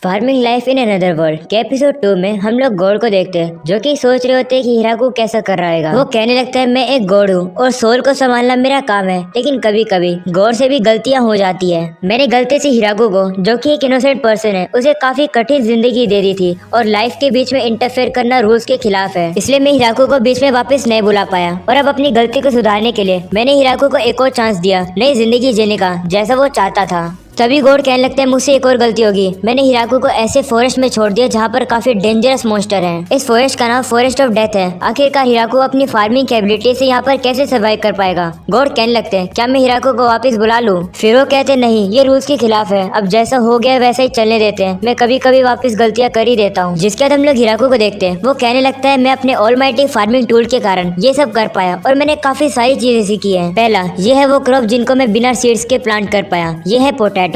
Farming life in another world के episode 2 में हम लोग गॉड को देखते हैं जो कि सोच रहे होते हैं कि हिराकू कैसा कर रहा है। वो कहने लगता है मैं एक गॉड हूँ और सोल को संभालना मेरा काम है, लेकिन कभी कभी गॉड से भी गलतियाँ हो जाती है। मैंने गलती से हिराकू को, जो कि एक इनोसेंट पर्सन है, उसे काफी कठिन जिंदगी दे दी थी और लाइफ के बीच में इंटरफेयर करना रूल्स के खिलाफ है, इसलिए मैं हिराकू को बीच में वापस नहीं बुला पाया। और अब अपनी गलती को सुधारने के लिए मैंने हिराकू को एक और चांस दिया नई जिंदगी जीने का, जैसा वो चाहता था। तभी गॉड कहने लगते हैं मुझसे एक और गलती होगी। मैंने हिराकू को ऐसे फॉरेस्ट में छोड़ दिया जहाँ पर काफी डेंजरस मॉन्स्टर हैं। इस फॉरेस्ट का नाम फॉरेस्ट ऑफ डेथ है। आखिरकार हिराकू अपनी फार्मिंग की एबिलिटी से यहाँ पर कैसे सर्वाइव कर पाएगा। गॉड कहने लगते हैं क्या मैं हिराकू को वापस बुला लूं? फिर वो कहते नहीं, ये रूल्स के खिलाफ है। अब जैसा हो गया वैसा ही चलने देते हैं, मैं कभी कभी वापस गलतियाँ कर ही देता हूँ। जिसके बाद हम लोग हिराकू को देखते हैं। वो कहने लगता है मैं अपने ऑलमाइटी फार्मिंग टूल के कारण ये सब कर पाया और मैंने काफी सारी चीजें सीखी है। पहला, ये है वो क्रॉप जिनको मैं बिना सीड्स के प्लांट कर पाया। ये है पोटैटोज,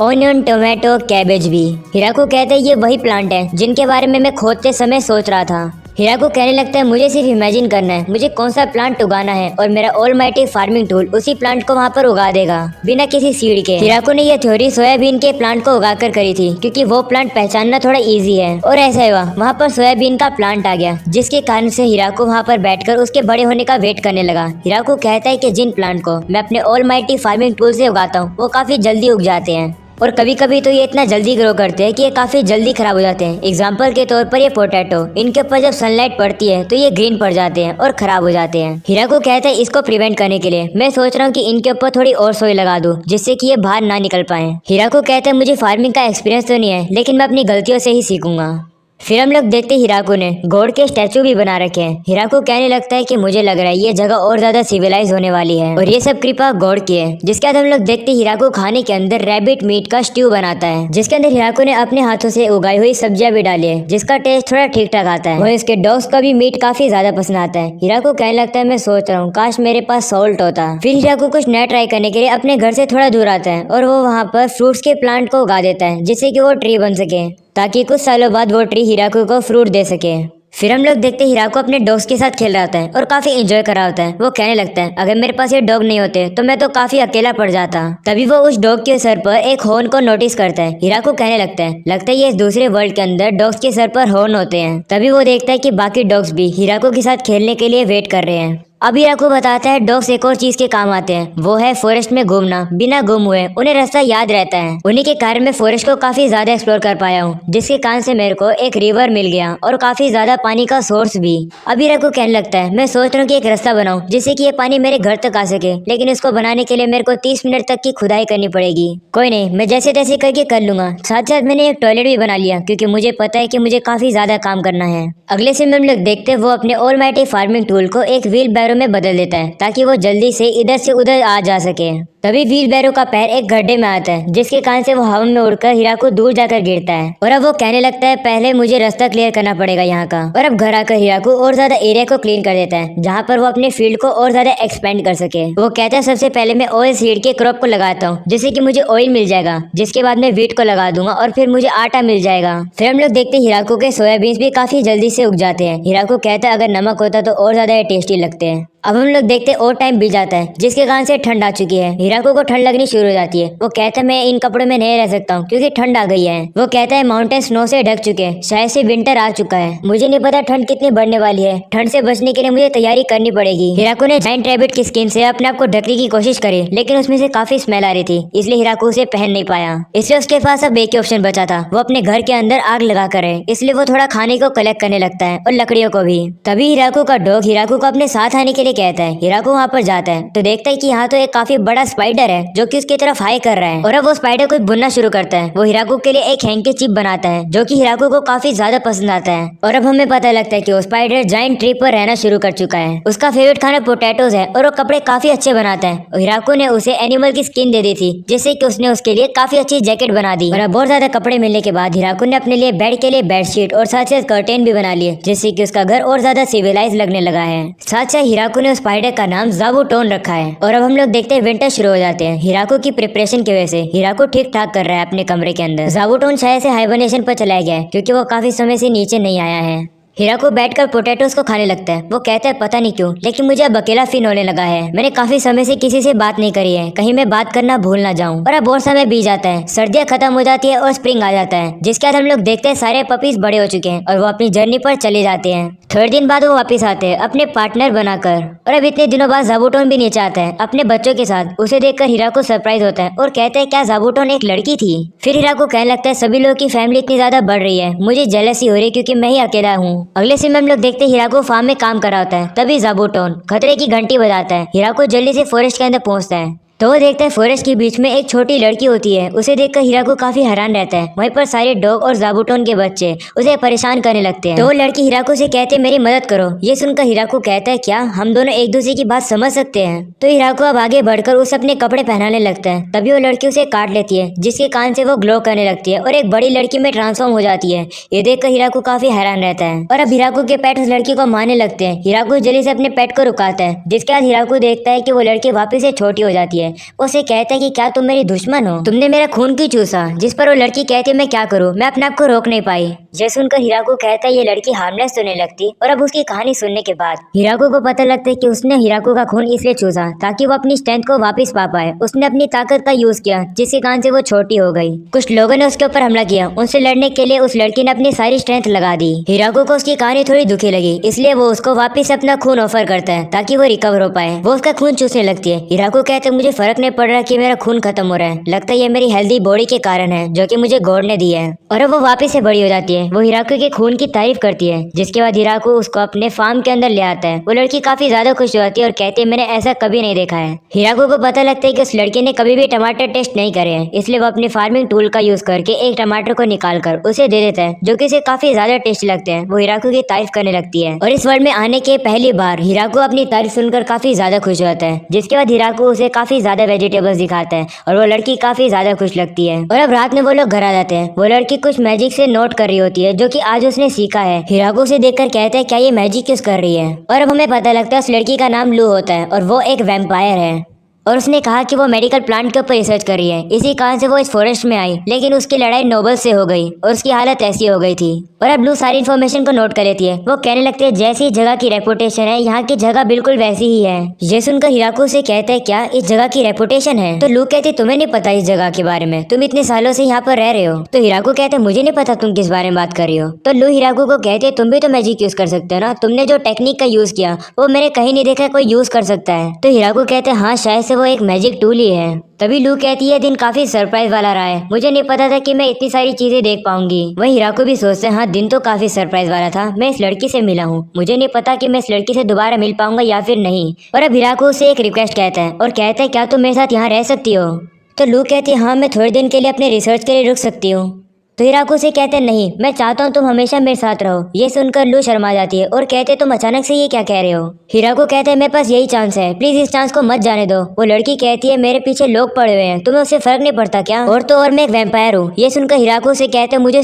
ऑनियन, टोमेटो, कैबेज भी। हिराकू कहते हैं ये वही प्लांट है जिनके बारे में मैं खोदते समय सोच रहा था। हिराकू कहने लगता है मुझे सिर्फ इमेजिन करना है मुझे कौन सा प्लांट उगाना है और मेरा ऑलमाइटी फार्मिंग टूल उसी प्लांट को वहाँ पर उगा देगा बिना किसी सीड के। हिराकू ने यह थ्योरी सोयाबीन के प्लांट को उगाकर करी थी क्योंकि वो प्लांट पहचानना थोड़ा इजी है। और ऐसा हुआ, वहाँ पर सोयाबीन का प्लांट आ गया, जिसके कारण से हिराकू वहाँ पर बैठकर उसके बड़े होने का वेट करने लगा। हिराकू कहता है कि जिन प्लांट को मैं अपने ऑलमाइटी फार्मिंग टूल से उगाता हूँ वो काफी जल्दी उग जाते हैं और कभी कभी तो ये इतना जल्दी ग्रो करते हैं कि ये काफी जल्दी खराब हो जाते हैं। एग्जाम्पल के तौर पर ये पोटैटो, इनके ऊपर जब सनलाइट पड़ती है तो ये ग्रीन पड़ जाते हैं और खराब हो जाते हैं। हिराकू कहता है इसको प्रिवेंट करने के लिए मैं सोच रहा हूँ कि इनके ऊपर थोड़ी और सोई लगा दूं जिससे कि ये बाहर ना निकल पाए। हिराकू कहते हैं मुझे फार्मिंग का एक्सपीरियंस तो नहीं है, लेकिन मैं अपनी गलतियों से ही सीखूंगा। फिर हम लोग देखते हिराकू ने गॉड के स्टैचू भी बना रखे हैं। हिराकू कहने लगता है कि मुझे लग रहा है ये जगह और ज्यादा सिविलाइज होने वाली है और ये सब कृपा गॉड की है। जिसके बाद हम लोग देखते हिराकू खाने के अंदर रैबिट मीट का स्ट्यू बनाता है, जिसके अंदर हिराकू ने अपने हाथों से उगाई हुई सब्जियां भी डाली है, जिसका टेस्ट थोड़ा ठीक ठाक आता है। वही उसके डॉग्स का भी मीट काफी ज्यादा पसंद आता है। हिराकू कहने लगता है मैं सोच रहा हूँ काश मेरे पास सॉल्ट होता। फिर हिराकू कुछ नया ट्राई करने के लिए अपने घर से थोड़ा दूर आता है और वो वहाँ पर फ्रूट्स के प्लांट को उगा देता है जिससे कि वो ट्री बन सके, ताकि कुछ सालों बाद वो ट्री हिराकू को फ्रूट दे सके। फिर हम लोग देखते हिराकू अपने डॉग्स के साथ खेल रहा होता है और काफी एंजॉय कर रहा होता है। वो कहने लगता है अगर मेरे पास ये डॉग नहीं होते तो मैं तो काफी अकेला पड़ जाता। तभी वो उस डॉग के सर पर एक हॉर्न को नोटिस करता है। हिराकू कहने लगता है ये इस दूसरे वर्ल्ड के अंदर डॉग्स के सर पर हॉर्न होते हैं। तभी वो देखता है कि बाकी डॉग्स भी हिराकू के साथ खेलने के लिए वेट कर रहे हैं। अब हिराकू बताता है डॉग्स एक और चीज के काम आते हैं, वो है फॉरेस्ट में घूमना। बिना गुम हुए उन्हें रास्ता याद रहता है। उन्हीं के कारण मैं फॉरेस्ट को काफी ज्यादा एक्सप्लोर कर पाया हूँ, जिसके कारण से मेरे को एक रिवर मिल गया और काफी ज्यादा पानी का सोर्स भी। अब हिराकू कहने लगता है मैं सोच रहा हूँ कि एक रास्ता बनाऊं जिससे कि ये पानी मेरे घर तक आ सके, लेकिन इसको बनाने के लिए मेरे को 30 मिनट तक की खुदाई करनी पड़ेगी। कोई नहीं, मैं जैसे तैसे करके कर लूंगा। साथ साथ मैंने एक टॉयलेट भी बना लिया क्योंकि मुझे पता है कि मुझे काफी ज्यादा काम करना है। अगले सीन में हम लोग देखते हैं वो अपने ऑलमाइटी फार्मिंग टूल को एक व्हील बैरो में बदल देता है ताकि वो जल्दी से इधर से उधर आ जा सके। तभी व्हील बैरो का पैर एक गड्ढे में आता है, जिसके कारण से वो हवा में उड़कर हिराकू दूर जाकर गिरता है। और अब वो कहने लगता है पहले मुझे रास्ता क्लियर करना पड़ेगा यहाँ का। और अब घर आकर हिराकू और ज्यादा एरिया को क्लीन कर देता है जहाँ पर वो अपने फील्ड को और ज्यादा एक्सपेंड कर सके। वो कहता है सबसे पहले मैं ऑयल सीड के क्रॉप को लगाता हूँ जिससे कि मुझे ऑयल मिल जाएगा, जिसके बाद मैं व्हीट को लगा दूंगा और फिर मुझे आटा मिल जाएगा। फिर हम लोग देखते हिराकू के सोयाबीन भी काफी जल्दी से उग जाते हैं। हिराकू कहता है अगर नमक होता तो और ज्यादा टेस्टी लगते हैं। अब हम लोग देखते और टाइम बीत जाता है, जिसके कारण से ठंड आ चुकी है। हिराकू को ठंड लगनी शुरू हो जाती है। वो कहता है मैं इन कपड़ों में नहीं रह सकता हूँ क्योंकि ठंड आ गई है। वो कहता है माउंटेन स्नो से ढक चुके हैं, शायद से विंटर आ चुका है। मुझे नहीं पता ठंड कितनी बढ़ने वाली है। ठंड से बचने के लिए मुझे तैयारी करनी पड़ेगी। हिराकू ने जायंट रैबिट की स्किन से अपने आप को ढकने की कोशिश करी, लेकिन उसमें से काफी स्मेल आ रही थी, इसलिए हिराकू उसे पहन नहीं पाया। इसलिए उसके पास अब एक ही ऑप्शन बचा था, वो अपने घर के अंदर आग लगा कर है। इसलिए वो थोड़ा खाने को कलेक्ट करने लगता है और लकड़ियों को भी। तभी हिराकू का डॉग हिराकू को अपने साथ आने के लिए कहता है। हिराकू वहाँ पर जाता है तो देखता है कि यहाँ तो एक काफी बड़ा स्पाइडर है जो कि उसकी तरफ हाई कर रहा है। और अब वो स्पाइडर को बुनना शुरू करता है। वो हिराकू के लिए एक हैंकीचिप बनाता है जो कि हिराकू को काफी ज्यादा पसंद आता है। और अब हमें पता लगता है कि वो स्पाइडर जायंट ट्री पर रहना शुरू कर चुका है। उसका फेवरेट खाना पोटैटोज है और वो कपड़े काफी अच्छे बनाता है। और हिराकू ने उसे एनिमल की स्किन दे दी थी, जिससे कि उसने उसके लिए काफी अच्छी जैकेट बना दी। और अब बहुत ज्यादा कपड़े मिलने के बाद हिराकू ने अपने लिए बेड के लिए बेडशीट और साथ साथ कर्टेन भी बना लिए, जिससे कि उसका घर और ज्यादा सिविलाइज लगने लगा है। साथ साथ हिराकू ने उस स्पाइडर का नाम ज़ाबूटोन रखा है। और अब हम लोग देखते हैं विंटर शुरू हो जाते हैं। हिराकू की प्रिपरेशन की वजह से हिराकू ठीक ठाक कर रहा है अपने कमरे के अंदर। ज़ाबूटोन शायद से हाइबरनेशन पर चला गया है क्योंकि वो काफी समय से नीचे नहीं आया है। हिराको बैठकर पोटैटोस को खाने लगता है। वो कहता है पता नहीं क्यों, लेकिन मुझे अब अकेला फील होने लगा है। मैंने काफी समय से किसी से बात नहीं करी है, कहीं मैं बात करना भूल ना जाऊं। और अब बहुत समय बीत जाता है, सर्दियां खत्म हो जाती है और स्प्रिंग आ जाता है, जिसके बाद हम लोग देखते हैं सारे पपीज बड़े हो चुके हैं और वो अपनी जर्नी पर चले जाते हैं। थोड़े दिन बाद वो वापस आते हैं अपने पार्टनर बनाकर, और अब इतने दिनों बाद ज़ाबूटोन भी नीचे आता है अपने बच्चों के साथ। उसे देखकर हिराको सरप्राइज होता है और कहते हैं क्या ज़ाबूटोन एक लड़की थी। फिर हिराको कहने लगता है सभी लोगों की फैमिली इतनी ज्यादा बढ़ रही है, मुझे जेलसी हो रही है क्योंकि मैं ही अकेला हूँ। अगले सीन में हम लोग देखते हैं हिराको फार्म में काम कर रहा होता है, तभी ज़ाबूटोन खतरे की घंटी बजाता है। हिराको जल्दी से फॉरेस्ट के अंदर पहुंचता है तो वो देखता है फॉरेस्ट के बीच में एक छोटी लड़की होती है। उसे देखकर हिराको काफी हैरान रहता है। वहीं पर सारे डॉग और ज़ाबूटोन के बच्चे उसे परेशान करने लगते हैं। तो वो लड़की हिराको से कहते हैं मेरी मदद करो। ये सुनकर हिराको कहता है क्या हम दोनों एक दूसरे की बात समझ सकते हैं। तो हिराको अब आगे बढ़कर उसे अपने कपड़े पहनाने लगता है। तभी वो लड़की उसे काट लेती है, जिसके कान से वो ग्लो करने लगती है और एक बड़ी लड़की में ट्रांसफॉर्म हो जाती है। ये देखकर हिराको काफी हैरान रहता है और अब हिराको के पेट उस लड़की को मारने लगते हैं। हिराको जल्दी से अपने पेट को रुकाता है, जिसके बाद हिराको देखता है कि वो लड़की वापस से छोटी हो जाती है। उसे कहता है कि क्या तुम मेरी दुश्मन हो, तुमने मेरा खून क्यों चूसा। जिस पर वो लड़की कहती है मैं क्या करूँ, मैं अपने आप को रोक नहीं पाई। ये सुनकर हिराको कहता है ये लड़की हार्मलेस तो नहीं लगती। और अब उसकी कहानी सुनने के बाद हिराको को पता लगता है कि उसने हिराको का खून इसलिए चूसा ताकि वो अपनी स्ट्रेंथ को वापस पा पाए। उसने अपनी ताकत का यूज किया, जिसके कारण से वो छोटी हो गई। कुछ लोगों ने उसके ऊपर हमला किया, उनसे लड़ने के लिए उस लड़की ने अपनी सारी स्ट्रेंथ लगा दी। हिराको को उसकी कहानी थोड़ी दुखी लगी, इसलिए वो उसको वापस अपना खून ऑफर करता है ताकि वो रिकवर हो पाए। वो उसका खून चूसने लगती है। हिराको कहते हैं मुझे फर्क नहीं पड़ रहा कि मेरा खून खत्म हो रहा है, लगता है ये मेरी हेल्दी बॉडी के कारण है जो कि मुझे गॉड ने दी है। और अब वो वापस से बड़ी हो जाती है। वो हिराको के खून की तारीफ करती है, जिसके बाद हिराको उसको अपने फार्म के अंदर ले आता है। वो लड़की काफी ज्यादा खुश हो जाती है और कहती है मैंने ऐसा कभी नहीं देखा है। हिराको को पता लगता है कि उस लड़की ने कभी भी टमाटर टेस्ट नहीं करे हैं, इसलिए वो अपने फार्मिंग टूल का यूज करके एक टमाटर को निकाल कर उसे दे देता है, जो कि उसे काफी ज्यादा टेस्टी लगते हैं। वो हिराको की तारीफ करने लगती है और इस वर्ल्ड में आने के पहली बार हिराको अपनी तारीफ सुनकर काफी ज्यादा खुश हो जाता है। जिसके बाद हिराको उसे काफी ज्यादा वेजिटेबल्स दिखाता है और वो लड़की काफी ज्यादा खुश लगती है। और अब रात में वो लोग घर आ जाते हैं। वो लड़की कुछ मैजिक से नोट कर रही होती है जो कि आज उसने सीखा है। हिराको उसे देखकर कहता है क्या ये मैजिक यूज कर रही है। और अब हमें पता लगता है उस लड़की का नाम लू होता है और वो एक वैम्पायर है। और उसने कहा कि वो मेडिकल प्लांट के ऊपर रिसर्च कर रही है, इसी कारण से वो इस फॉरेस्ट में आई, लेकिन उसकी लड़ाई नोबल से हो गई और उसकी हालत ऐसी हो गई थी। और अब ब्लू सारी इन्फॉर्मेशन को नोट कर लेती है। वो कहने लगती है जैसी जगह की रेपुटेशन है यहाँ की जगह बिल्कुल वैसी ही है। ये सुनकर हिराको से कहता है क्या इस जगह की रेपुटेशन है। तो लू कहती तुम्हें नहीं पता इस जगह के बारे में, तुम इतने सालों से यहाँ पर रह रहे हो। तो हिराको कहते मुझे नहीं पता तुम किस बारे में बात कर रही हो। तो लू हिराको को कहते तुम भी तो मैजिक यूज कर सकते हो ना, तुमने जो टेक्निक का यूज किया वो मैंने कहीं नहीं देखा कोई यूज कर सकता है। तो हिराको कहते हाँ शायद से वो एक मैजिक टूल ही है। तभी लू कहती है दिन काफी सरप्राइज वाला रहा है, मुझे नहीं पता था कि मैं इतनी सारी चीजें देख पाऊंगी। वही हिराको भी सोचते हैं हाँ दिन तो काफी सरप्राइज वाला था, मैं इस लड़की से मिला हूँ, मुझे नहीं पता कि मैं इस लड़की से दोबारा मिल पाऊंगा या फिर नहीं। और अब हिराको से एक रिक्वेस्ट कहता है और कहता है क्या तुम मेरे साथ यहाँ रह सकती हो। तो लू कहती है हाँ मैं थोड़े दिन के लिए अपने रिसर्च के लिए रुक सकती हूँ। तो हिराको से कहते नहीं मैं चाहता हूँ तुम हमेशा मेरे साथ रहो। ये सुनकर लू शर्मा जाती है और कहते तुम अचानक से ये क्या कह रहे हो। हिराको कहते हैं मेरे पास यही चांस है, प्लीज इस चांस को मत जाने दो। वो लड़की कहती है मेरे पीछे लोग पड़े हुए हैं, तुम्हें उससे फर्क नहीं पड़ता क्या, और तो और मैं एक वैम्पायर हूँ। ये सुनकर हिराको से कहते मुझे